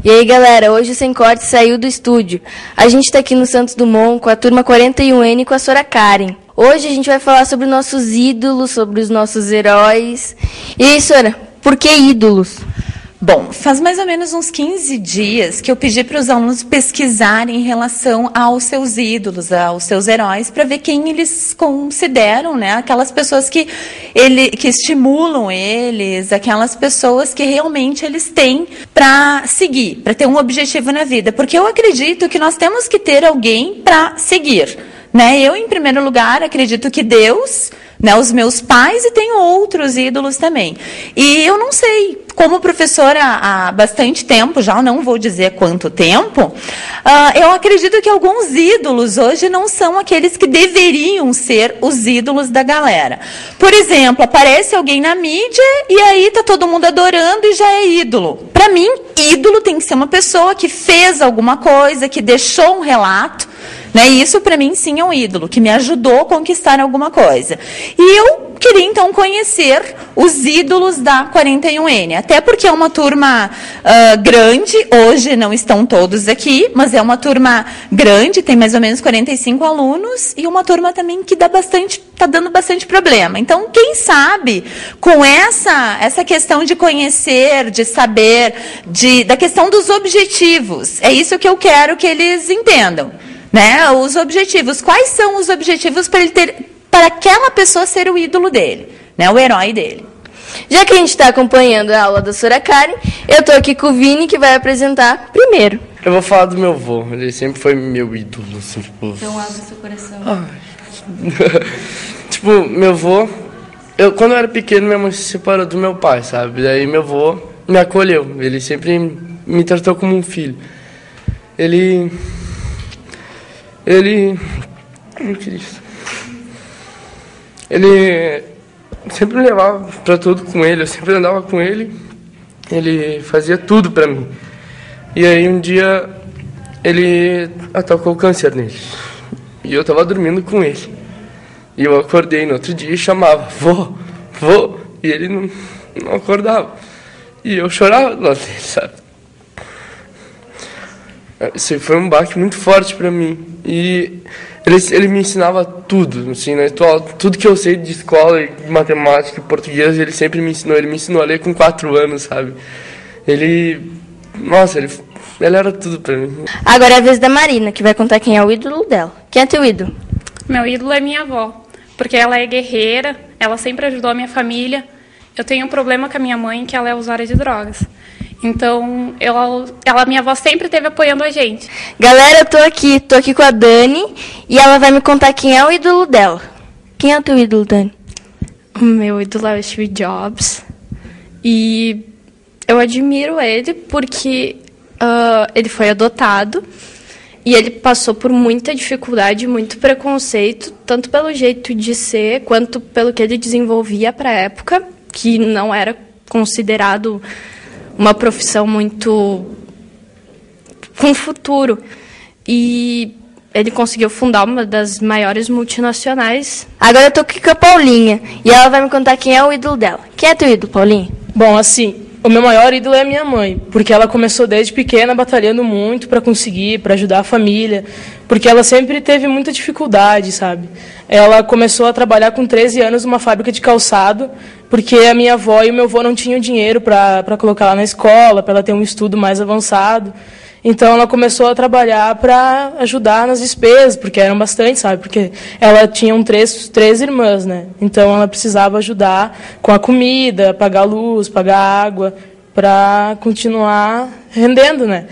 E aí, galera, hoje o Sem Corte saiu do estúdio. A gente tá aqui no Santos Dumont com a turma 41N e com a Sora Karen. Hoje a gente vai falar sobre nossos ídolos, sobre os nossos heróis. E aí, Sora, por que ídolos? Bom, faz mais ou menos uns 15 dias que eu pedi para os alunos pesquisarem em relação aos seus ídolos, aos seus heróis, para ver quem eles consideram, né? Aquelas pessoas que estimulam eles, aquelas pessoas que realmente eles têm para seguir, para ter um objetivo na vida. Porque eu acredito que nós temos que ter alguém para seguir, né? Eu, em primeiro lugar, acredito que Deus, né, os meus pais, e tenho outros ídolos também. E eu não sei, como professora há bastante tempo, já não vou dizer quanto tempo, eu acredito que alguns ídolos hoje não são aqueles que deveriam ser os ídolos da galera. Por exemplo, aparece alguém na mídia e aí está todo mundo adorando e já é ídolo. Para mim, ídolo tem que ser uma pessoa que fez alguma coisa, que deixou um relato, né? E isso, para mim, sim, é um ídolo, que me ajudou a conquistar alguma coisa. E eu queria, então, conhecer os ídolos da 41N. Até porque é uma turma grande, hoje não estão todos aqui, mas é uma turma grande, tem mais ou menos 45 alunos, e uma turma também que está dando bastante problema. Então, quem sabe, com essa questão de conhecer, de saber, da questão dos objetivos, é isso que eu quero que eles entendam. Né? Os objetivos. Quais são os objetivos para aquela pessoa ser o ídolo dele, né? O herói dele. Já que a gente está acompanhando a aula da Sora Karen, eu estou aqui com o Vini, que vai apresentar primeiro. Eu vou falar do meu avô. Ele sempre foi meu ídolo. Assim, tipo... Então abre seu coração. Tipo, meu avô... Quando eu era pequeno, minha mãe se separou do meu pai, sabe? Daí meu avô me acolheu. Ele sempre me tratou como um filho. Ele sempre me levava para tudo com ele, eu sempre andava com ele, ele fazia tudo para mim. E aí um dia ele atacou o câncer nele, e eu estava dormindo com ele. E eu acordei no outro dia e chamava, vô, e ele não acordava. E eu chorava do lado dele, sabe? Isso foi um baque muito forte para mim. E ele me ensinava tudo, assim, né? Tudo que eu sei de escola, de matemática, português, ele sempre me ensinou. Ele me ensinou a ler com 4 anos, sabe? Ele era tudo para mim. Agora é a vez da Marina, que vai contar quem é o ídolo dela. Quem é teu ídolo? Meu ídolo é minha avó, porque ela é guerreira, ela sempre ajudou a minha família. Eu tenho um problema com a minha mãe, que ela é usuária de drogas. Então, minha avó sempre esteve apoiando a gente. Galera, eu tô aqui com a Dani, e ela vai me contar quem é o ídolo dela. Quem é o teu ídolo, Dani? O meu ídolo é o Steve Jobs. E eu admiro ele porque ele foi adotado e ele passou por muita dificuldade, muito preconceito, tanto pelo jeito de ser, quanto pelo que ele desenvolvia para a época, que não era considerado uma profissão muito com futuro. E ele conseguiu fundar uma das maiores multinacionais. Agora eu tô aqui com a Paulinha, e ela vai me contar quem é o ídolo dela. Quem é teu ídolo, Paulinha? Bom, assim, o meu maior ídolo é a minha mãe, porque ela começou desde pequena batalhando muito para conseguir, para ajudar a família, porque ela sempre teve muita dificuldade, sabe? Ela começou a trabalhar com 13 anos numa fábrica de calçado, porque a minha avó e o meu avô não tinham dinheiro para colocar ela na escola, para ela ter um estudo mais avançado. Então, ela começou a trabalhar para ajudar nas despesas, porque eram bastante, sabe? Porque ela tinha três irmãs, né? Então, ela precisava ajudar com a comida, pagar luz, pagar água, para continuar rendendo, né?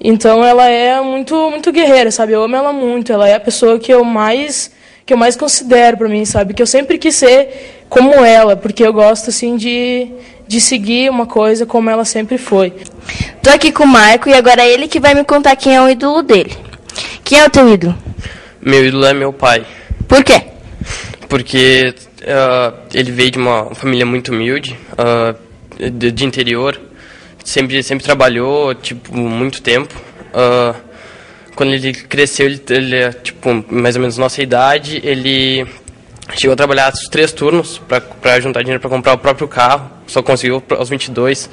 Então, ela é muito, muito guerreira, sabe? Eu amo ela muito. Ela é a pessoa que eu mais considero para mim, sabe? Que eu sempre quis ser como ela, porque eu gosto, assim, de seguir uma coisa como ela sempre foi. Tô aqui com o Marco e agora é ele que vai me contar quem é o ídolo dele. Quem é o teu ídolo? Meu ídolo é meu pai. Por quê? Porque ele veio de uma família muito humilde, de interior. Sempre trabalhou, tipo, muito tempo. Quando ele cresceu, ele é, tipo, mais ou menos nossa idade, ele Chegou a trabalhar os 3 turnos para juntar dinheiro para comprar o próprio carro, só conseguiu aos 22.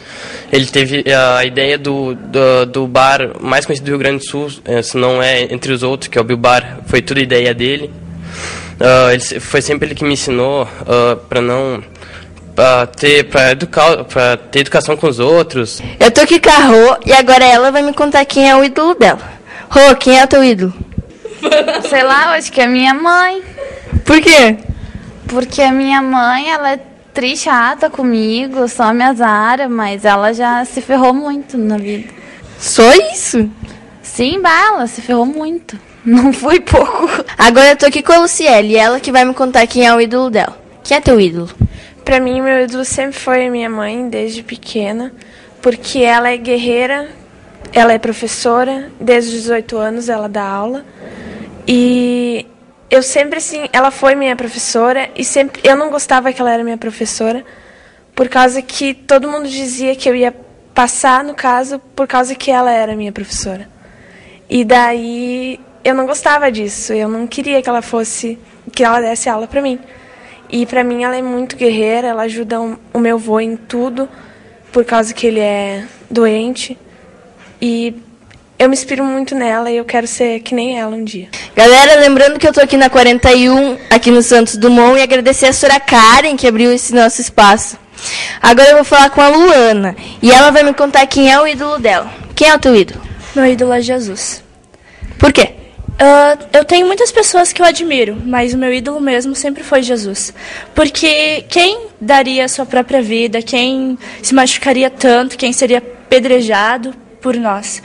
Ele teve a ideia do bar mais conhecido do Rio Grande do Sul, se não é entre os outros, que é o Bill Bar, foi tudo ideia dele. Foi sempre ele que me ensinou para ter educação com os outros. Eu tô aqui com a Rô e agora ela vai me contar quem é o ídolo dela. Rô, quem é o teu ídolo? Sei lá, acho que é minha mãe. Por quê? Porque a minha mãe, ela é chata comigo, só me azara, mas ela já se ferrou muito na vida. Só isso? Sim, ela se ferrou muito. Não foi pouco. Agora eu tô aqui com a Luciele e ela que vai me contar quem é o ídolo dela. Quem é teu ídolo? Pra mim, meu ídolo sempre foi a minha mãe, desde pequena, porque ela é guerreira, ela é professora, desde os 18 anos ela dá aula, e eu sempre, assim, ela foi minha professora, e sempre eu não gostava que ela era minha professora, por causa que todo mundo dizia que eu ia passar, no caso, por causa que ela era minha professora. E daí eu não gostava disso, eu não queria que ela desse aula pra mim. E pra mim ela é muito guerreira, ela ajuda o meu avô em tudo, por causa que ele é doente. E eu me inspiro muito nela e eu quero ser que nem ela um dia. Galera, lembrando que eu tô aqui na 41, aqui no Santos Dumont, e agradecer a Sra. Karen, que abriu esse nosso espaço. Agora eu vou falar com a Luana, e ela vai me contar quem é o ídolo dela. Quem é o teu ídolo? Meu ídolo é Jesus. Por quê? Eu tenho muitas pessoas que eu admiro, mas o meu ídolo mesmo sempre foi Jesus. Porque quem daria a sua própria vida, quem se machucaria tanto, quem seria apedrejado por nós?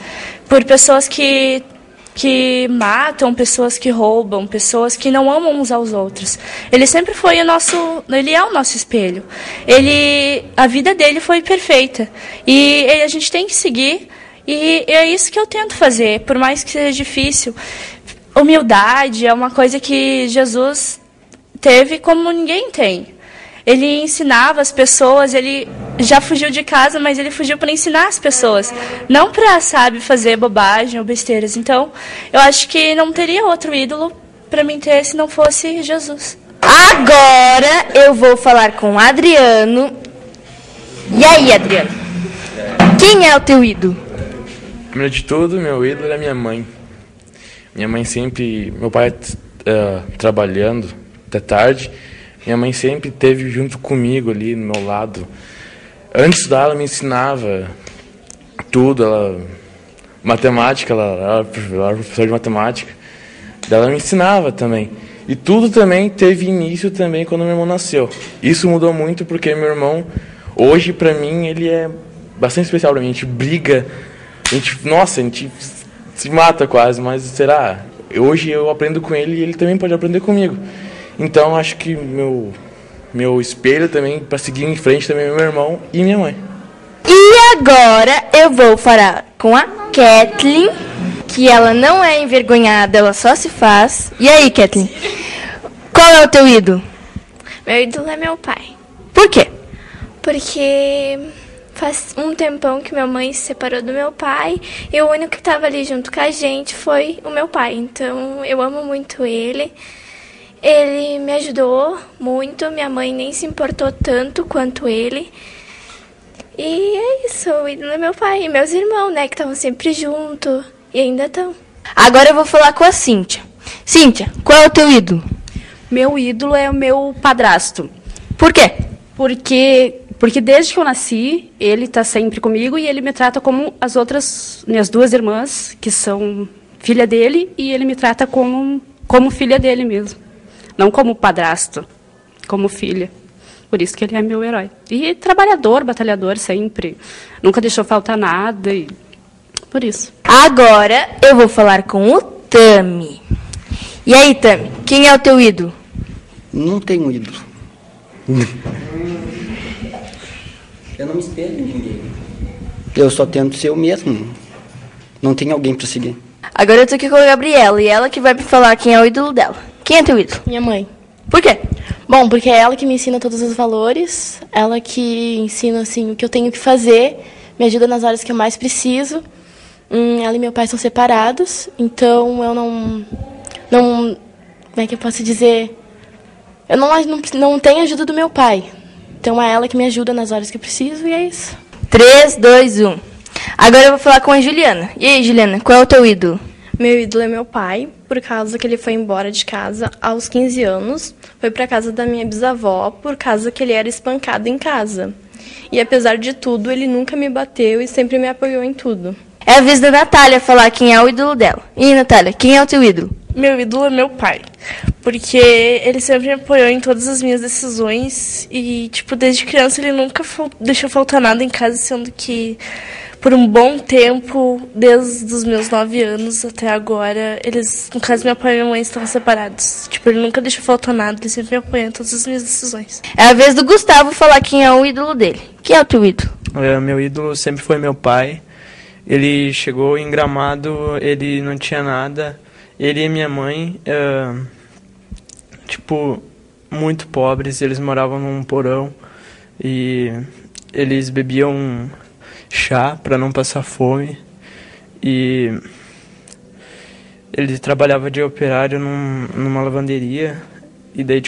Por pessoas que matam, pessoas que roubam, pessoas que não amam uns aos outros. Ele sempre foi ele é o nosso espelho. A vida dele foi perfeita. E a gente tem que seguir, e é isso que eu tento fazer, por mais que seja difícil. Humildade é uma coisa que Jesus teve como ninguém tem. Ele ensinava as pessoas, ele já fugiu de casa, mas ele fugiu para ensinar as pessoas, não para, fazer bobagem ou besteiras. Então, eu acho que não teria outro ídolo para mim ter se não fosse Jesus. Agora eu vou falar com o Adriano. E aí, Adriano? Quem é o teu ídolo? Primeiro de tudo, meu ídolo é minha mãe. Minha mãe sempre... Meu pai trabalhando até tarde. Minha mãe sempre esteve junto comigo ali, no meu lado. Antes dela, ela me ensinava tudo. Matemática, ela era professora de matemática. Ela me ensinava também. E tudo também teve início também quando meu irmão nasceu. Isso mudou muito porque meu irmão, hoje, pra mim, ele é bastante especial pra mim. A gente briga, a gente se mata quase, mas será? Hoje eu aprendo com ele e ele também pode aprender comigo. Então acho que meu espelho também, para seguir em frente, também é meu irmão e minha mãe. E agora eu vou falar com a Kathleen, que ela não é envergonhada, ela só se faz. E aí, Kathleen? Qual é o teu ídolo? Meu ídolo é meu pai. Por quê? Porque faz um tempão que minha mãe se separou do meu pai e o único que estava ali junto com a gente foi o meu pai. Então eu amo muito ele. Ele me ajudou muito, minha mãe nem se importou tanto quanto ele. E é isso, o ídolo é meu pai e meus irmãos, né, que estavam sempre juntos e ainda estão. Agora eu vou falar com a Cíntia. Cíntia, qual é o teu ídolo? Meu ídolo é o meu padrasto. Por quê? Porque desde que eu nasci, ele está sempre comigo e ele me trata como as outras, minhas 2 irmãs, que são filha dele, e ele me trata como filha dele mesmo. Não como padrasto, como filha. Por isso que ele é meu herói. E trabalhador, batalhador sempre. Nunca deixou faltar nada, e por isso. Agora eu vou falar com o Tami. E aí, Tami, quem é o teu ídolo? Não tenho ídolo. Eu não me espelho em ninguém. Eu só tento ser eu mesmo. Não tem alguém para seguir. Agora eu tô aqui com a Gabriela, e ela que vai me falar quem é o ídolo dela. Quem é teu ídolo? Minha mãe. Por quê? Bom, porque é ela que me ensina todos os valores, ela que ensina assim, o que eu tenho que fazer, me ajuda nas horas que eu mais preciso. Ela e meu pai são separados, então eu não... Como é que eu posso dizer? Eu não tenho ajuda do meu pai. Então é ela que me ajuda nas horas que eu preciso e é isso. 3, 2, 1. Agora eu vou falar com a Juliana. E aí, Juliana, qual é o teu ídolo? Meu ídolo é meu pai, por causa que ele foi embora de casa aos 15 anos. Foi para casa da minha bisavó, por causa que ele era espancado em casa. E apesar de tudo, ele nunca me bateu e sempre me apoiou em tudo. É a vez da Natália falar quem é o ídolo dela. E aí, Natália, quem é o teu ídolo? Meu ídolo é meu pai, porque ele sempre me apoiou em todas as minhas decisões e, tipo, desde criança ele nunca deixou faltar nada em casa, sendo que por um bom tempo, desde os meus 9 anos até agora, eles, no caso, meu pai e minha mãe estão separados. Tipo, ele nunca deixou faltar nada, ele sempre me apoiou em todas as minhas decisões. É a vez do Gustavo falar quem é o ídolo dele. Quem é o teu ídolo? Meu ídolo sempre foi meu pai. Ele chegou em Gramado, ele não tinha nada. Ele e minha mãe, muito pobres, eles moravam num porão e eles bebiam chá para não passar fome e ele trabalhava de operário numa lavanderia e daí,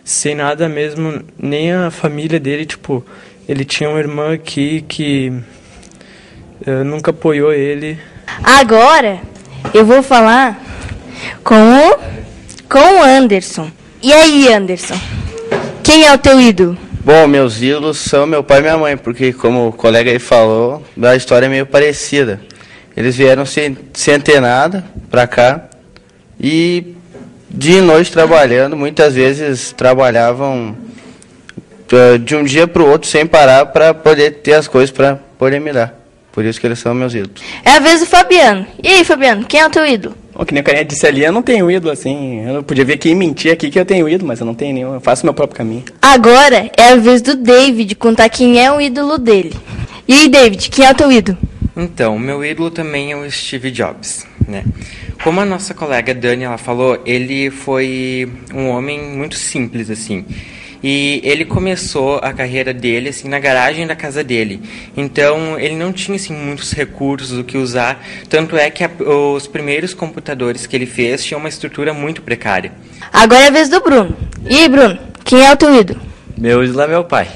sem nada mesmo, nem a família dele, ele tinha uma irmã aqui que nunca apoiou ele. Agora eu vou falar com o Anderson. E aí, Anderson? Quem é o teu ídolo? Bom, meus ídolos são meu pai e minha mãe, porque como o colega aí falou, a história é meio parecida. Eles vieram sem ter nada pra cá e dia e noite trabalhando, muitas vezes trabalhavam de um dia pro outro sem parar para poder ter as coisas para poder me dar. Por isso que eles são meus ídolos. É a vez do Fabiano. E aí, Fabiano, quem é o teu ídolo? Que nem a Carinha disse ali, eu não tenho ídolo, assim. Eu não podia ver quem mentir aqui que eu tenho ídolo, mas eu não tenho nenhum. Eu faço meu próprio caminho. Agora é a vez do David contar quem é o ídolo dele. E aí, David, quem é o teu ídolo? Então, o meu ídolo também é o Steve Jobs, né? Como a nossa colega Dani, ela falou, ele foi um homem muito simples, assim. E ele começou a carreira dele assim na garagem da casa dele. Então ele não tinha assim muitos recursos o que usar, tanto é que os primeiros computadores que ele fez tinham uma estrutura muito precária. Agora é a vez do Bruno. E aí, Bruno, quem é o teu ídolo? Meu ídolo é meu pai.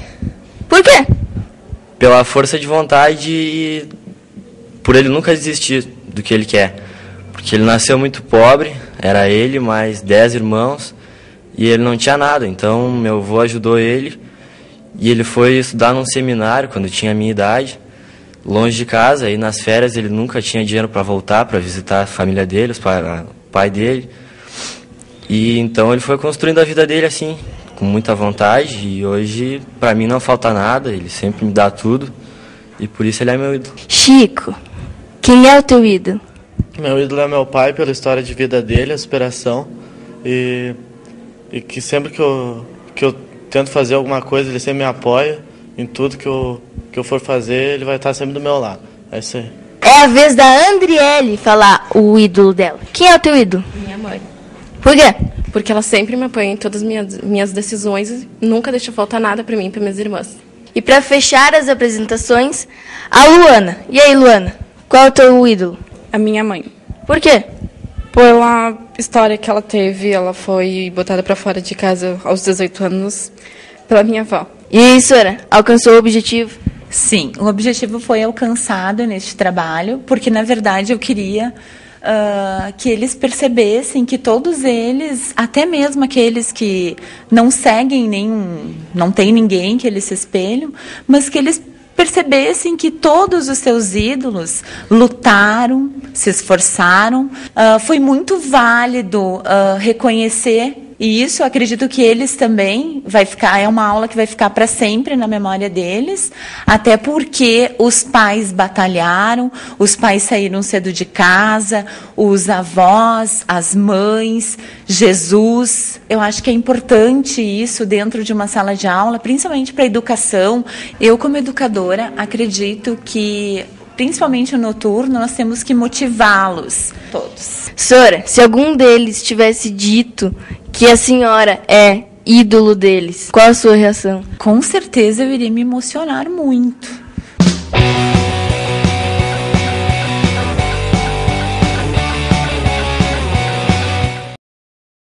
Por quê? Pela força de vontade e por ele nunca desistir do que ele quer. Porque ele nasceu muito pobre, era ele mais 10 irmãos. E ele não tinha nada, então meu avô ajudou ele e ele foi estudar num seminário quando tinha a minha idade, longe de casa, e nas férias ele nunca tinha dinheiro para voltar, para visitar a família dele, o pai dele. E então ele foi construindo a vida dele assim, com muita vontade, e hoje para mim não falta nada, ele sempre me dá tudo, e por isso ele é meu ídolo. Chico, quem é o teu ídolo? Meu ídolo é meu pai, pela história de vida dele, a superação, e que sempre que eu tento fazer alguma coisa, ele sempre me apoia. Em tudo que eu for fazer, ele vai estar sempre do meu lado. É isso aí. É a vez da Andriele falar o ídolo dela. Quem é o teu ídolo? Minha mãe. Por quê? Porque ela sempre me apoia em todas as minhas decisões e nunca deixa faltar nada para mim e para minhas irmãs. E para fechar as apresentações, a Luana. E aí, Luana, qual é o teu ídolo? A minha mãe. Por quê? Pela história que ela teve, ela foi botada para fora de casa aos 18 anos pela minha avó. E aí, Sora, alcançou o objetivo? Sim, o objetivo foi alcançado neste trabalho, porque, na verdade, eu queria que eles percebessem que todos eles, até mesmo aqueles que não seguem não tem ninguém que eles se espelham, mas que eles percebessem que todos os seus ídolos lutaram, se esforçaram. Foi muito válido reconhecer, e isso eu acredito que eles também é uma aula que vai ficar para sempre na memória deles, até porque os pais batalharam, os pais saíram cedo de casa, os avós, as mães, Jesus. Eu acho que é importante isso dentro de uma sala de aula, principalmente para a educação. Eu, como educadora, acredito que, principalmente no noturno, nós temos que motivá-los todos. Sora, se algum deles tivesse dito que a senhora é ídolo deles, qual a sua reação? Com certeza eu iria me emocionar muito.